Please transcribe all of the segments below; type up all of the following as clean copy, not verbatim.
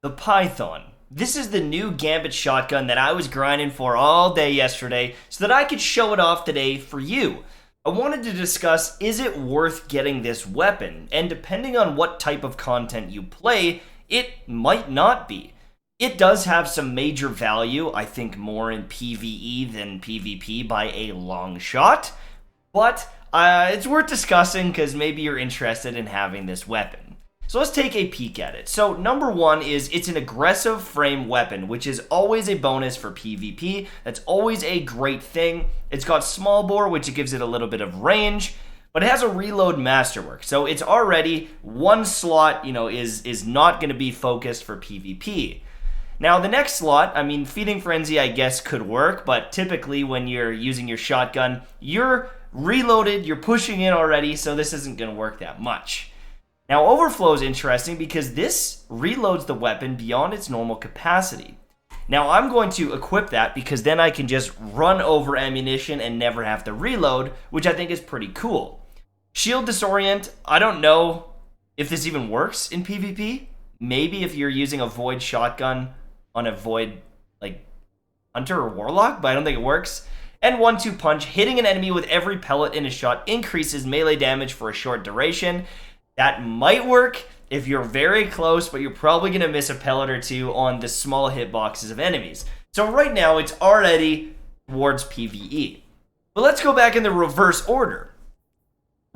The Python. This is the new Gambit shotgun that I was grinding for all day yesterday so that I could show it off today for you. I wanted to discuss, is it worth getting this weapon? And depending on what type of content you play, it might not be. It does have some major value, I think more in PvE than PvP by a long shot, but it's worth discussing because maybe you're interested in having this weapon. So let's take a peek at it. So number one is it's an aggressive frame weapon, which is always a bonus for PvP. That's always a great thing. It's got small bore, which gives it a little bit of range, but it has a reload masterwork. So it's already one slot, is not going to be focused for PvP. Now the next slot, Feeding Frenzy I guess could work, but typically when you're using your shotgun, you're reloaded, you're pushing in already, so this isn't going to work that much. Now, Overflow is interesting because this reloads the weapon beyond its normal capacity. Now, I'm going to equip that because then I can just run over ammunition and never have to reload, which I think is pretty cool. Shield Disorient, I don't know if this even works in PvP. Maybe if you're using a Void shotgun on a Void, Hunter or Warlock, but I don't think it works. And 1-2 Punch, hitting an enemy with every pellet in a shot increases melee damage for a short duration. That might work if you're very close, but you're probably going to miss a pellet or two on the small hitboxes of enemies. So right now, it's already towards PvE. But let's go back in the reverse order.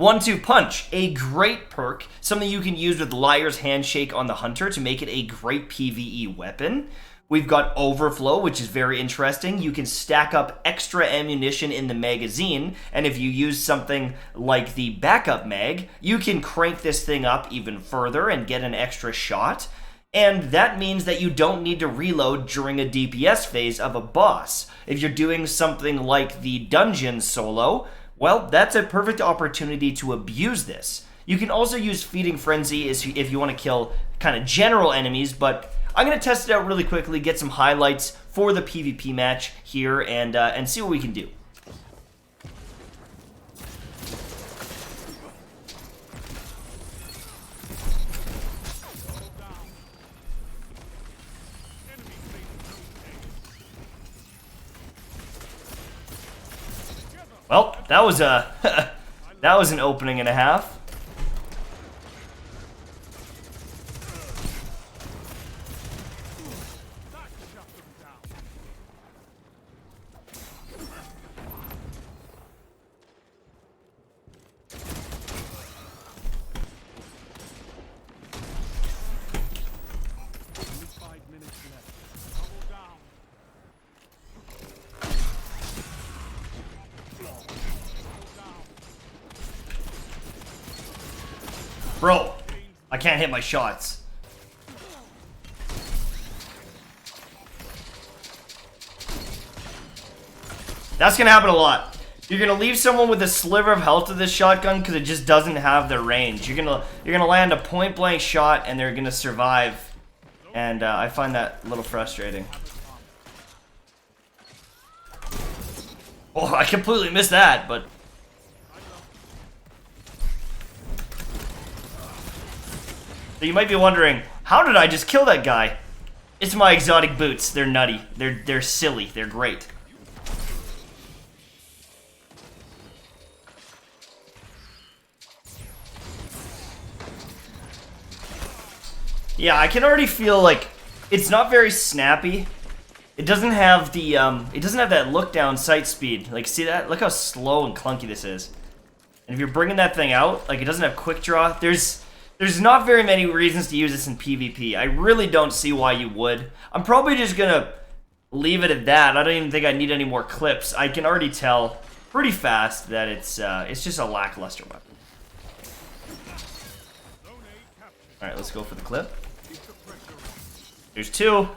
1-2 Punch, a great perk, something you can use with Liar's Handshake on the Hunter to make it a great PvE weapon. We've got Overflow, which is very interesting. You can stack up extra ammunition in the magazine, and if you use something like the backup mag, you can crank this thing up even further and get an extra shot. And that means that you don't need to reload during a DPS phase of a boss. If you're doing something like the dungeon solo, well, that's a perfect opportunity to abuse this. You can also use Feeding Frenzy if you want to kill kind of general enemies, but I'm going to test it out really quickly, get some highlights for the PvP match here, and see what we can do. Well, that was that was an opening and a half. Bro, I can't hit my shots. That's gonna happen a lot. You're gonna leave someone with a sliver of health to this shotgun because it just doesn't have the range. You're gonna land a point blank shot and they're gonna survive. And I find that a little frustrating. Oh, I completely missed that, but so you might be wondering, how did I just kill that guy? It's my exotic boots. They're nutty. They're silly. They're great. Yeah, I can already feel like it's not very snappy. It doesn't have the it doesn't have that look down sight speed. Like, see that? Look how slow and clunky this is. And if you're bringing that thing out, like, it doesn't have quick draw. There's not very many reasons to use this in PvP. I really don't see why you would. I'm probably just gonna leave it at that. I don't even think I need any more clips. I can already tell pretty fast that it's just a lackluster weapon. Alright, let's go for the clip. There's two.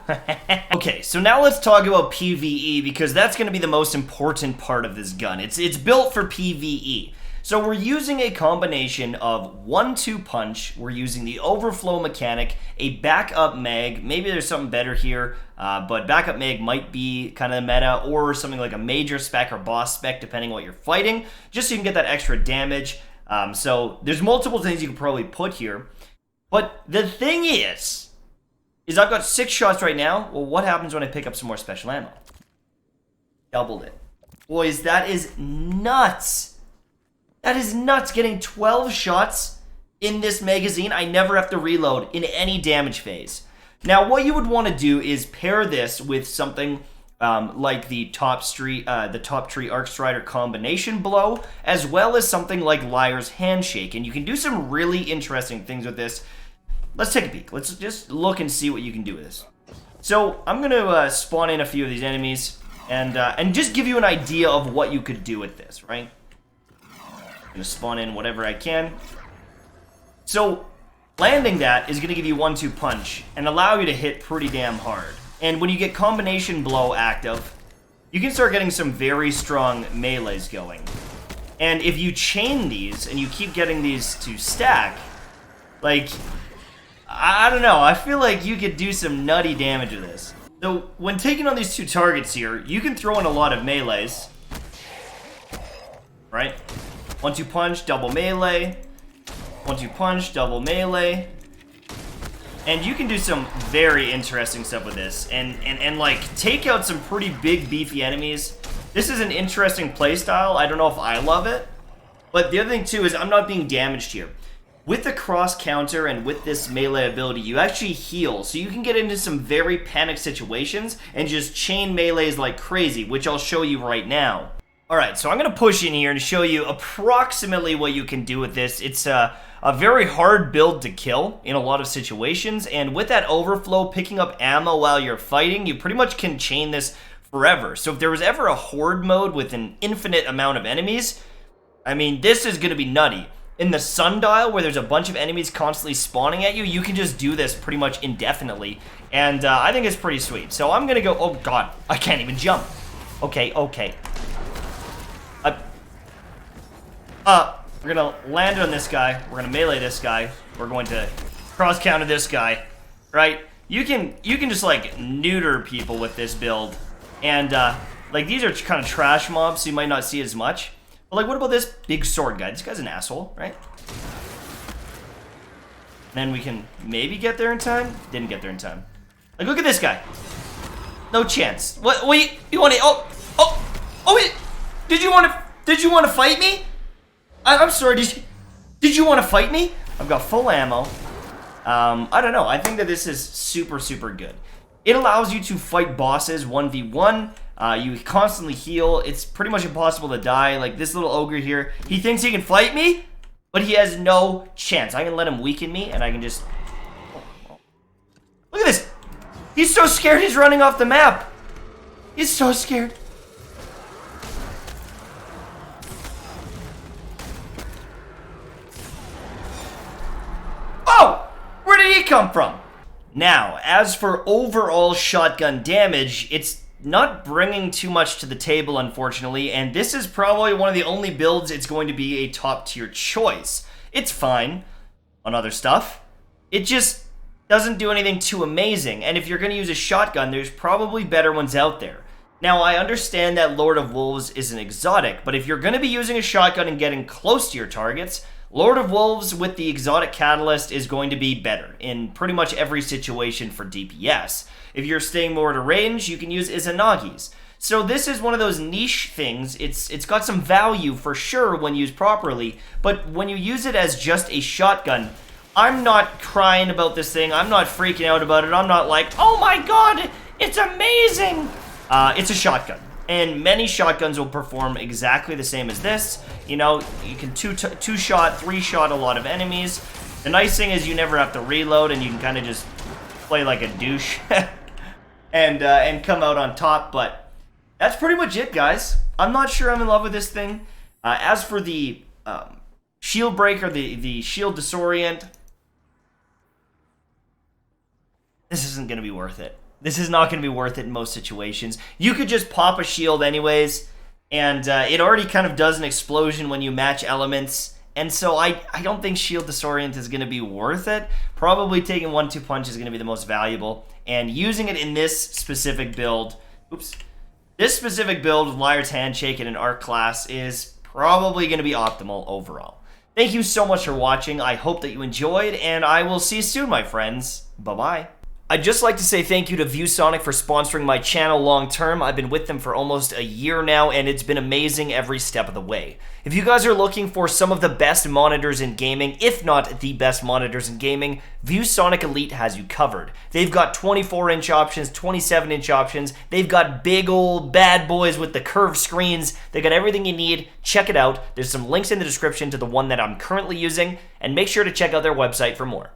Okay, so now let's talk about PvE because that's going to be the most important part of this gun. It's built for PvE. So we're using a combination of 1-2 Punch, we're using the Overflow mechanic, a backup mag, maybe there's something better here, but backup mag might be kind of the meta, or something like a major spec or boss spec, depending on what you're fighting, just so you can get that extra damage. So there's multiple things you could probably put here. But the thing is, is I've got 6 shots right now. Well, what happens when I pick up some more special ammo? Doubled it. Boys, that is nuts. That is nuts. Getting 12 shots in this magazine. I never have to reload in any damage phase. Now, what you would want to do is pair this with something like the top tree Arc Strider combination blow, as well as something like Liar's Handshake. And you can do some really interesting things with this. Let's take a peek. Let's just look and see what you can do with this. So I'm going to spawn in a few of these enemies and just give you an idea of what you could do with this, right? I'm going to spawn in whatever I can. So landing that is going to give you 1-2 punch and allow you to hit pretty damn hard. And when you get combination blow active, you can start getting some very strong melees going. And if you chain these and you keep getting these to stack, like, I don't know, I feel like you could do some nutty damage with this. So when taking on these 2 targets here, you can throw in a lot of melees. Right? 1-2 punch, double melee. 1-2 punch, double melee. And you can do some very interesting stuff with this. And like, take out some pretty big, beefy enemies. This is an interesting playstyle. I don't know if I love it. But the other thing, too, is I'm not being damaged here. With the cross counter and with this melee ability, you actually heal. So you can get into some very panicked situations and just chain melees like crazy, which I'll show you right now. Alright, so I'm going to push in here and show you approximately what you can do with this. It's a very hard build to kill in a lot of situations, and with that overflow, picking up ammo while you're fighting, you pretty much can chain this forever. So if there was ever a horde mode with an infinite amount of enemies, I mean, this is going to be nutty. In the sundial, where there's a bunch of enemies constantly spawning at you, you can just do this pretty much indefinitely, and I think it's pretty sweet. So I'm going to go, oh god, I can't even jump. Okay. We're gonna land on this guy. We're gonna melee this guy. We're going to cross counter this guy, right? You can just like neuter people with this build, and like these are kind of trash mobs, so you might not see as much. But like, what about this big sword guy? This guy's an asshole, right? Then we can maybe get there in time. Didn't get there in time. Like, look at this guy. No chance. What? Wait, you want to? Oh! Did you want to fight me? I'm sorry, did you want to fight me? I've got full ammo. I don't know. I think that this is super, super good. It allows you to fight bosses 1v1. You constantly heal. It's pretty much impossible to die. Like this little ogre here, he thinks he can fight me, but he has no chance. I can let him weaken me, and I can just... Look at this. He's so scared he's running off the map. He's so scared. Where did he come from? Now, as for overall shotgun damage, it's not bringing too much to the table, unfortunately, and this is probably one of the only builds it's going to be a top tier choice. It's fine on other stuff. It just doesn't do anything too amazing, and if you're going to use a shotgun, there's probably better ones out there. Now, I understand that Lord of Wolves is an exotic, but if you're going to be using a shotgun and getting close to your targets, Lord of Wolves with the exotic catalyst is going to be better in pretty much every situation for DPS. If you're staying more to range, you can use Izanagi's. So this is one of those niche things. It's got some value for sure when used properly, but when you use it as just a shotgun, I'm not crying about this thing. I'm not freaking out about it. I'm not like, oh my god, it's amazing. It's a shotgun. And many shotguns will perform exactly the same as this. You know, you can two-shot, three-shot a lot of enemies. The nice thing is you never have to reload, and you can kind of just play like a douche and come out on top. But that's pretty much it, guys. I'm not sure I'm in love with this thing. As for the shield breaker, the shield disorient, this isn't going to be worth it. This is not going to be worth it in most situations. You could just pop a shield anyways, and it already kind of does an explosion when you match elements, and so I don't think shield disorient is going to be worth it. Probably taking 1-2 punch is going to be the most valuable, and using it in this specific build, this specific build with Liar's Handshake and an Arc class is probably going to be optimal overall. Thank you so much for watching. I hope that you enjoyed, and I will see you soon, my friends. Bye-bye. I'd just like to say thank you to ViewSonic for sponsoring my channel long term. I've been with them for almost a year now, and it's been amazing every step of the way. If you guys are looking for some of the best monitors in gaming, if not the best monitors in gaming, ViewSonic Elite has you covered. They've got 24-inch options, 27-inch options. They've got big old bad boys with the curved screens. They got everything you need. Check it out. There's some links in the description to the one that I'm currently using, and make sure to check out their website for more.